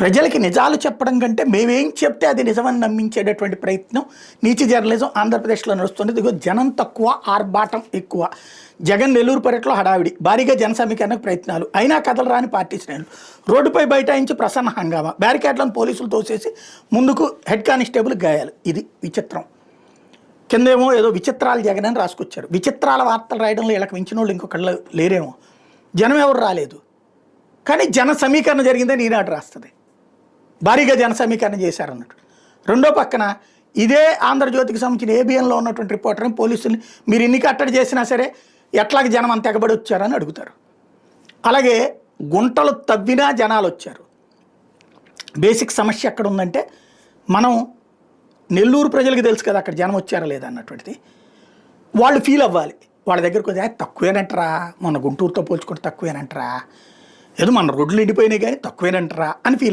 ప్రజలకి నిజాలు చెప్పడం కంటే మేమేం చెప్తే అది నిజమని నమ్మించేటటువంటి ప్రయత్నం నీచి జర్నలిజం ఆంధ్రప్రదేశ్లో నడుస్తుంది. ఇదిగో జనం తక్కువ, ఆర్భాటం ఎక్కువ. జగన్ నెల్లూరు పర్యటనలో హడావిడి, భారీగా జన సమీకరణకు ప్రయత్నాలు, అయినా కథలు రాని పార్టీ శ్రేణులు, రోడ్డుపై బైఠాయించి ప్రసన్న హంగామా, బ్యారికేడ్లను పోలీసులు తోసేసి ముందుకు హెడ్ కానిస్టేబుల్ గాయాలు. ఇది విచిత్రం. కిందేమో ఏదో విచిత్రాలు జగన్ అని రాసుకొచ్చారు. విచిత్రాల వార్తలు రాయడంలో వీళ్ళకి మించిన వాళ్ళు ఇంకొకళ్ళు లేరేమో. జనం ఎవరు రాలేదు, కానీ జన సమీకరణ జరిగిందని ఈనాడు రాస్తుంది. భారీగా జన సమీకరణ చేశారన్నట్టు. రెండో పక్కన ఇదే ఆంధ్రజ్యోతికి సంబంధించిన ఏబిఎన్లో ఉన్నటువంటి రిపోర్టర్ని పోలీసుల్ని మీరు ఇన్ని కట్టడి చేసినా సరే ఎట్లాగ జనం అంత ఎగబడి వచ్చారని అడుగుతారు. అలాగే గుంటలు తవ్వినా జనాలు వచ్చారు. బేసిక్ సమస్య ఎక్కడ ఉందంటే, మనం నెల్లూరు ప్రజలకు తెలుసు కదా అక్కడ జనం వచ్చారా లేదా అన్నటువంటిది. వాళ్ళు ఫీల్ అవ్వాలి. వాళ్ళ దగ్గరకు వచ్చి తక్కువేనంటరా, మొన్న గుంటూరుతో పోల్చుకుంటే తక్కువేనంటరా, ఏదో మన రోడ్లు ఎండిపోయినాయి కానీ తక్కువేనంటరా అని ఫీల్